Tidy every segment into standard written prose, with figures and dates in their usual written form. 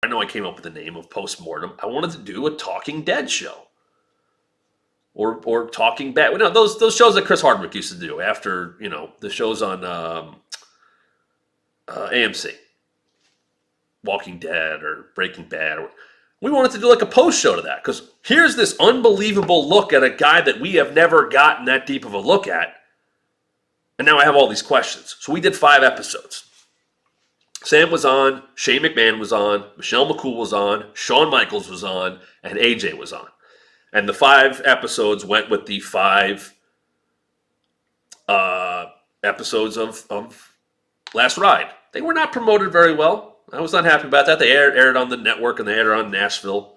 I know I came up with the name of POSTMORTEM. I wanted to do a Talking Dead show. Or Talking Bad. No, those shows that Chris Hardwick used to do after, the shows on AMC. Walking Dead or Breaking Bad. We wanted to do like a post show to that because here's this unbelievable look at a guy that we have never gotten that deep of a look at. And now I have all these questions. So we did 5 episodes. Sam was on, Shane McMahon was on, Michelle McCool was on, Shawn Michaels was on, and AJ was on. And the 5 episodes went with the 5 episodes of Last Ride. They were not promoted very well. I was not happy about that. They aired on the network and they aired on Nashville.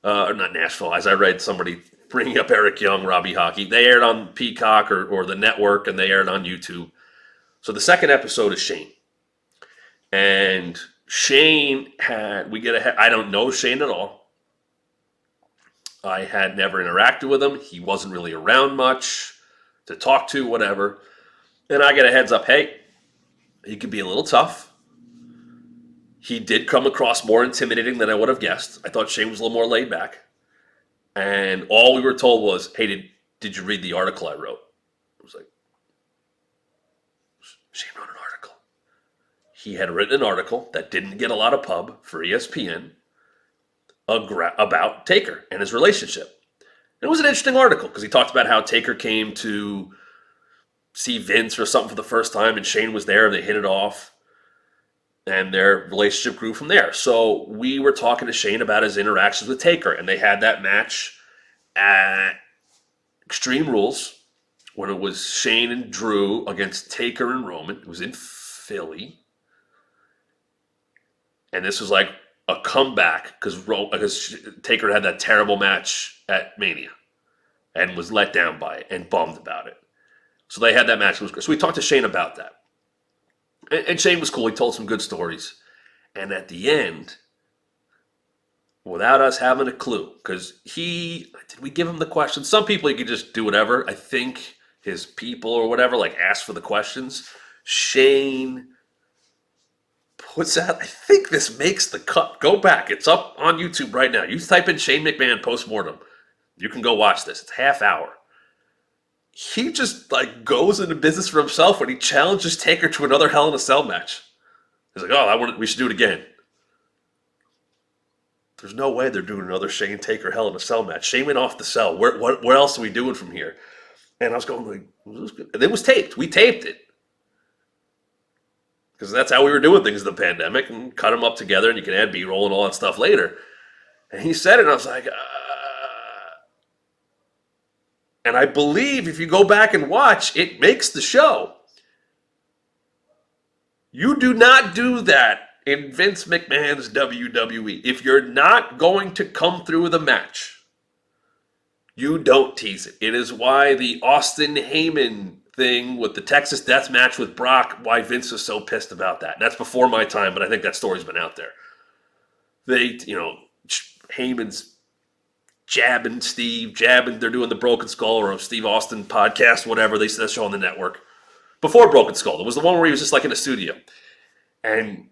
Or not Nashville, as I read somebody bringing up Eric Young, Robbie Hockey. They aired on Peacock or the network and they aired on YouTube. So the second episode is Shane. And Shane I don't know Shane at all. I had never interacted with him. He wasn't really around much to talk to, whatever. And I get a heads up, hey, he could be a little tough. He did come across more intimidating than I would have guessed. I thought Shane was a little more laid back. And all we were told was, hey, did you read the article I wrote? I was like, Shane wrote an article. He had written an article that didn't get a lot of pub for ESPN about Taker and his relationship. And it was an interesting article because he talked about how Taker came to see Vince or something for the first time and Shane was there and they hit it off and their relationship grew from there. So we were talking to Shane about his interactions with Taker and they had that match at Extreme Rules when it was Shane and Drew against Taker and Roman. It was in Philly. And this was like a comeback because Taker had that terrible match at Mania and was let down by it and bummed about it. So they had that match. So we talked to Shane about that. And Shane was cool. He told some good stories. And at the end, without us having a clue, because did we give him the questions? Some people, you could just do whatever. I think his people or whatever, ask for the questions. Shane puts out, I think this makes the cut. Go back. It's up on YouTube right now. You type in Shane McMahon POSTMORTEM. You can go watch this. It's half hour. He just goes into business for himself when he challenges Taker to another Hell in a Cell match. He's like, we should do it again. There's no way they're doing another Shane Taker Hell in a Cell match. Shane went off the cell. What else are we doing from here? And I was going and it was taped. We taped it. Because that's how we were doing things in the pandemic and cut them up together and you can add B-roll and all that stuff later. And he said it and I was like, And I believe if you go back and watch, it makes the show. You do not do that in Vince McMahon's WWE. If you're not going to come through with a match, you don't tease it. It is why the Austin Heyman thing with the Texas Death Match with Brock, why Vince was so pissed about that. And that's before my time, but I think that story's been out there. Heyman's jabbing Steve, they're doing the Broken Skull or Steve Austin podcast, whatever, they said that show on the network. Before Broken Skull, it was the one where he was just in a studio. And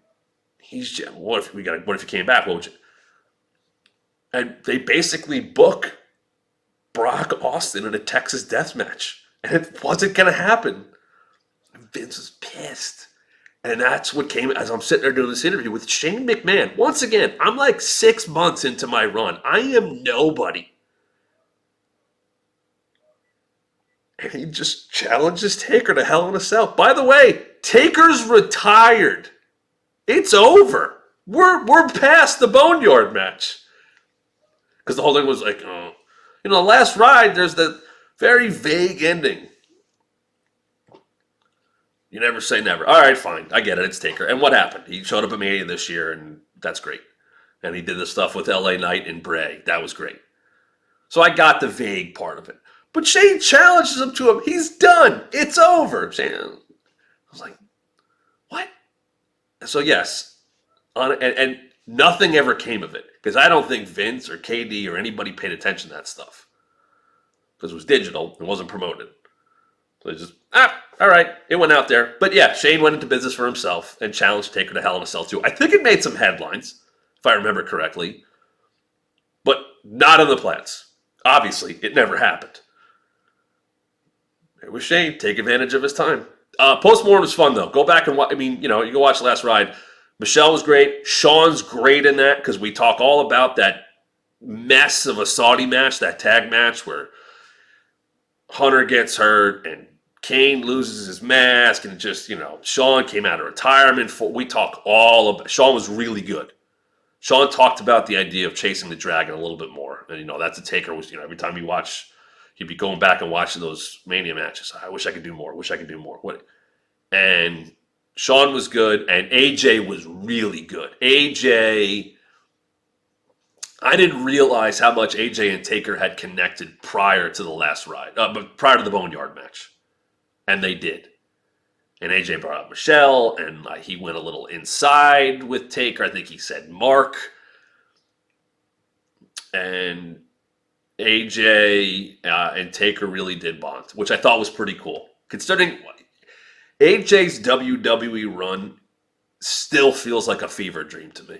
he's, what if he came back, what would you? And they basically book Brock Austin in a Texas death match. And it wasn't going to happen. And Vince was pissed. And that's what came as I'm sitting there doing this interview with Shane McMahon. Once again, I'm 6 months into my run. I am nobody. And he just challenges Taker to Hell in a Cell. By the way, Taker's retired. It's over. We're past the Boneyard match. Because the whole thing was the Last Ride, there's the very vague ending. You never say never. All right, fine. I get it. It's Taker. And what happened? He showed up at Mania this year, and that's great. And he did the stuff with LA Knight and Bray. That was great. So I got the vague part of it. But Shane challenges him to him. He's done. It's over. Shane, I was like, what? So yes. And nothing ever came of it. Because I don't think Vince or KD or anybody paid attention to that stuff. Because it was digital. It wasn't promoted. So it's just, all right, it went out there. But yeah, Shane went into business for himself and challenged Taker to Hell in a Cell too. I think it made some headlines. if I remember correctly, but not on the plats. Obviously, it never happened. It was Shane. Take advantage of his time. Postmortem was fun, though. Go back and watch. I mean, you go watch Last Ride. Michelle was great. Sean's great in that because we talk all about that mess of a Saudi match, that tag match where Hunter gets hurt and Kane loses his mask and just, Sean came out of retirement. We talk all about. Sean was really good. Sean talked about the idea of chasing the dragon a little bit more. And, that's a Taker was, every time you watch, he'd be going back and watching those Mania matches. I wish I could do more. Wish I could do more. And Sean was good, and AJ was really good. AJ, I didn't realize how much AJ and Taker had connected prior to the Last Ride, but prior to the Boneyard match. And they did. And AJ brought up Michelle, and he went a little inside with Taker. I think he said Mark. And AJ and Taker really did bond, which I thought was pretty cool. Considering AJ's WWE run still feels like a fever dream to me.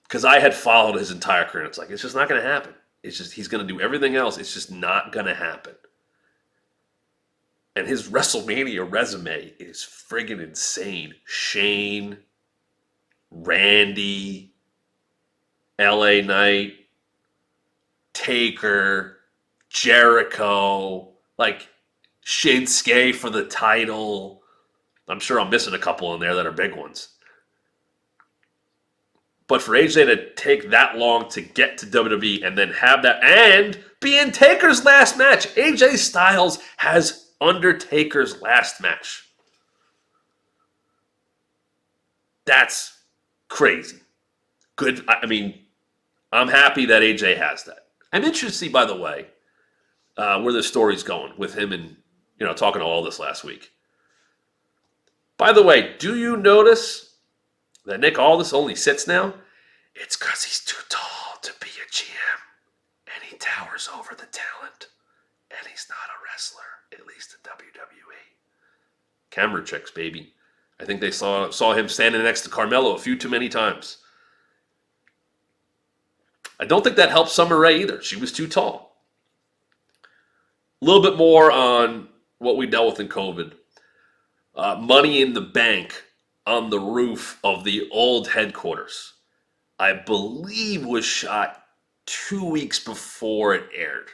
Because I had followed his entire career. It's like, it's just not going to happen. It's just, he's going to do everything else. It's just not going to happen. And his WrestleMania resume is friggin' insane. Shane, Randy, LA Knight, Taker, Jericho, Shinsuke for the title. I'm sure I'm missing a couple in there that are big ones. But for AJ to take that long to get to WWE and then have that and be in Taker's last match. AJ Styles has Undertaker's last match. That's crazy. Good. I mean, I'm happy that AJ has that. I'm interested to see, by the way, where the story's going with him and, talking to all this last week. By the way, do you notice that Nick Aldis only sits now? It's because he's too tall to be a GM. And he towers over the talent. And he's not a wrestler, at least in WWE. Camera tricks, baby. I think they saw him standing next to Carmelo a few too many times. I don't think that helped Summer Rae either. She was too tall. A little bit more on what we dealt with in COVID. Money in the Bank on the roof of the old headquarters, I believe was shot 2 weeks before it aired.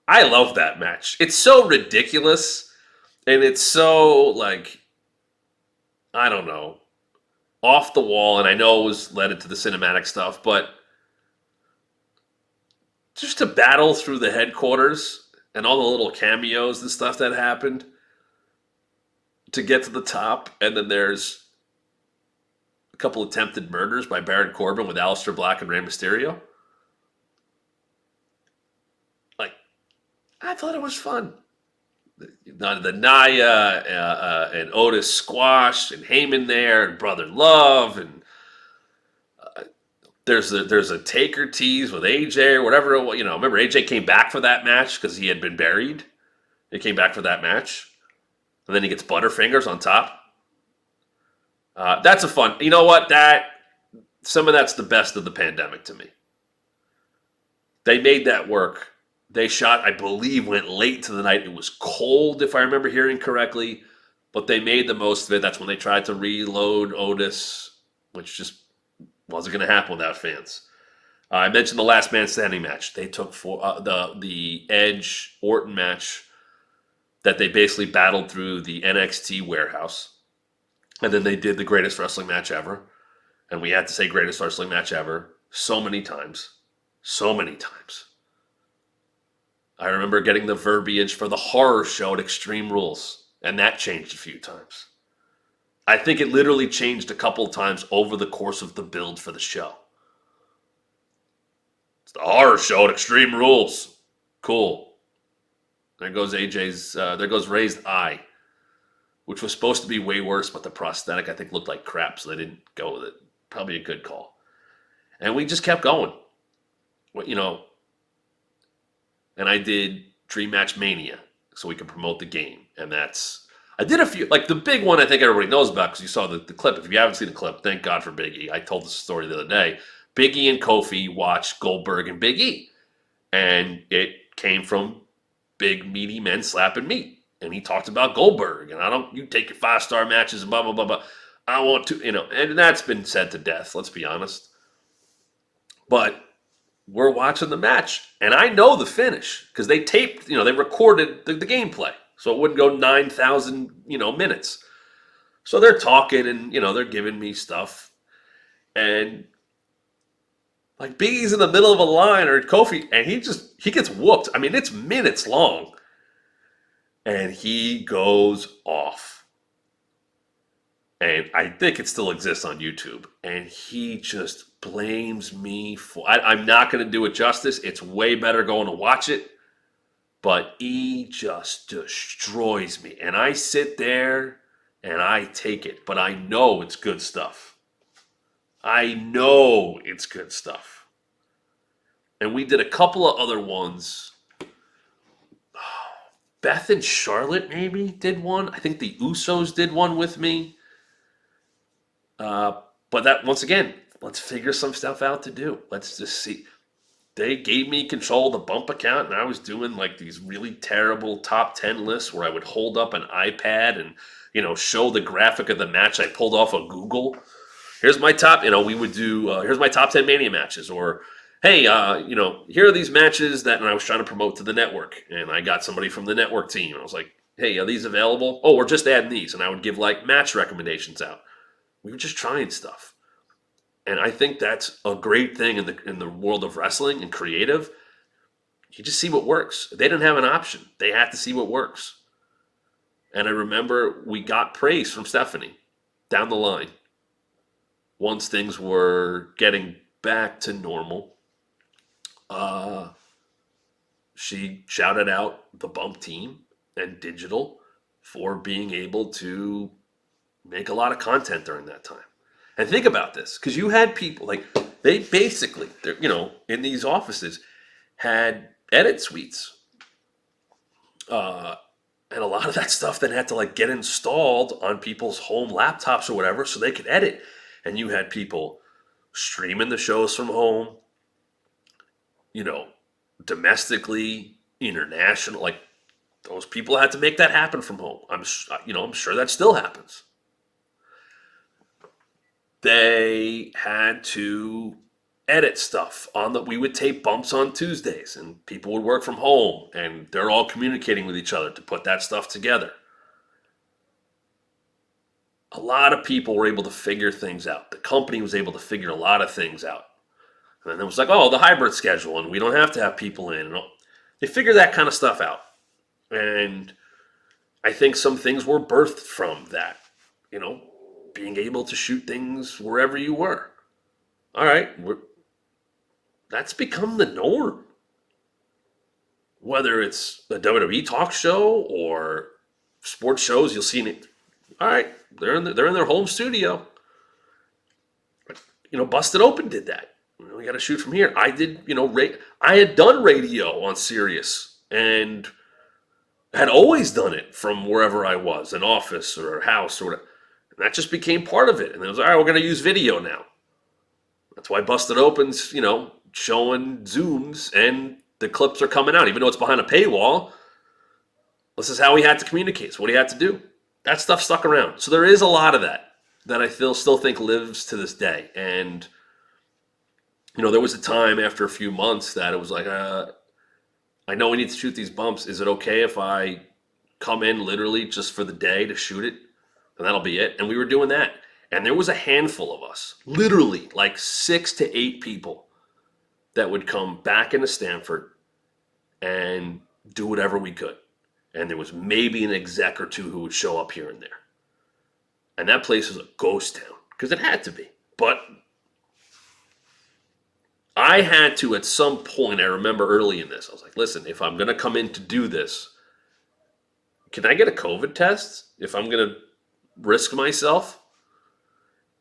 I love that match. It's so ridiculous, and it's so, I don't know, off the wall, and I know it was led into the cinematic stuff, but just to battle through the headquarters and all the little cameos and stuff that happened to get to the top, and then there's a couple attempted murders by Baron Corbin with Aleister Black and Rey Mysterio. I thought it was fun. The Nia and Otis squash and Heyman there and Brother Love and there's a Taker tease with AJ or whatever. Remember AJ came back for that match because he had been buried. He came back for that match, and then he gets Butterfingers on top. That's a fun. You know what? Some of that's the best of the pandemic to me. They made that work. They shot, I believe, went late to the night. It was cold, if I remember hearing correctly, but they made the most of it. That's when they tried to reload Otis, which just wasn't going to happen without fans. I mentioned the last man standing match. They took the Edge Orton match that they basically battled through the NXT warehouse, and then they did the greatest wrestling match ever. And we had to say greatest wrestling match ever so many times. So many times. I remember getting the verbiage for the horror show at Extreme Rules, and that changed a few times. I think it literally changed a couple of times over the course of the build for the show. It's the horror show at Extreme Rules. Cool. There goes there goes Ray's eye, which was supposed to be way worse, but the prosthetic, I think, looked like crap, so they didn't go with it. Probably a good call. And we just kept going. And I did Dream Match Mania so we could promote the game. And that's I did a few, like the big one I think everybody knows about because you saw the clip. If you haven't seen the clip, thank God for Big E. I told this story the other day. Big E and Kofi watched Goldberg and Big E. And it came from big, meaty men slapping meat. And he talked about Goldberg. And you take your 5-star matches and blah, blah, blah, blah. I want to, and that's been said to death, let's be honest. But we're watching the match. And I know the finish because they taped, they recorded the gameplay. So it wouldn't go 9,000, minutes. So they're talking and, they're giving me stuff. And like Big E's in the middle of a line or Kofi, and he gets whooped. I mean, it's minutes long. And he goes off. And I think it still exists on YouTube. And he just blames me for... I'm not going to do it justice. It's way better going to watch it. But he just destroys me. And I sit there and I take it. But I know it's good stuff. I know it's good stuff. And we did a couple of other ones. Beth and Charlotte maybe did one. I think the Usos did one with me. But that, once again, let's figure some stuff out to do. Let's just see. They gave me control of the bump account, and I was doing like these really terrible top 10 lists where I would hold up an iPad and, show the graphic of the match I pulled off of Google. Here's my top, we would do, here's my top 10 Mania matches. Or, hey, here are these matches that I was trying to promote to the network. And I got somebody from the network team. And I was like, hey, are these available? Oh, we're just adding these. And I would give like match recommendations out. We were just trying stuff. And I think that's a great thing in the world of wrestling and creative. You just see what works. They didn't have an option. They had to see what works. And I remember we got praise from Stephanie down the line. Once things were getting back to normal, she shouted out the Bump team and Digital for being able to make a lot of content during that time. And think about this, because you had people, like, they basically, in these offices, had edit suites. And a lot of that stuff then had to, like, get installed on people's home laptops or whatever so they could edit. And you had people streaming the shows from home, domestically, international. Like, those people had to make that happen from home. I'm sure that still happens. They had to edit stuff we would tape bumps on Tuesdays, and people would work from home, and they're all communicating with each other to put that stuff together. A lot of people were able to figure things out. The company was able to figure a lot of things out. And then it was like, the hybrid schedule, and we don't have to have people in. They figured that kind of stuff out. And I think some things were birthed from that, being able to shoot things wherever you were. All right, that's become the norm. Whether it's a WWE talk show or sports shows, you'll see it. All right, they're in their home studio. Busted Open did that. We got to shoot from here. I did, I had done radio on Sirius and had always done it from wherever I was, an office or a house or whatever. And that just became part of it. And it was, all right, we're going to use video now. That's why Busted Open's, showing Zooms and the clips are coming out. Even though it's behind a paywall, this is how we had to communicate. It's what he had to do. That stuff stuck around. So there is a lot of that I still think lives to this day. And, there was a time after a few months that it was like, I know we need to shoot these bumps. Is it okay if I come in literally just for the day to shoot it? And that'll be it. And we were doing that. And there was a handful of us, literally like 6 to 8 people that would come back into Stanford and do whatever we could. And there was maybe an exec or two who would show up here and there. And that place was a ghost town because it had to be. But I had to, at some point, I remember early in this, I was like, listen, if I'm going to come in to do this, can I get a COVID test if I'm going to risk myself?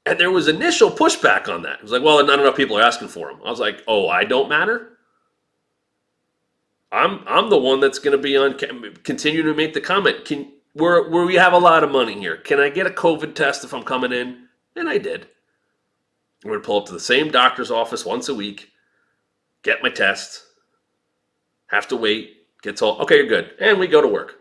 And there was initial pushback on that. It was like, well, not enough people are asking for them. I was like, I don't matter? I'm the one that's going to be on, continue to make the comment. where we have a lot of money here. Can I get a COVID test if I'm coming in? And I did. I'm going to pull up to the same doctor's office once a week, get my test, have to wait, get told, okay, you're good. And we go to work.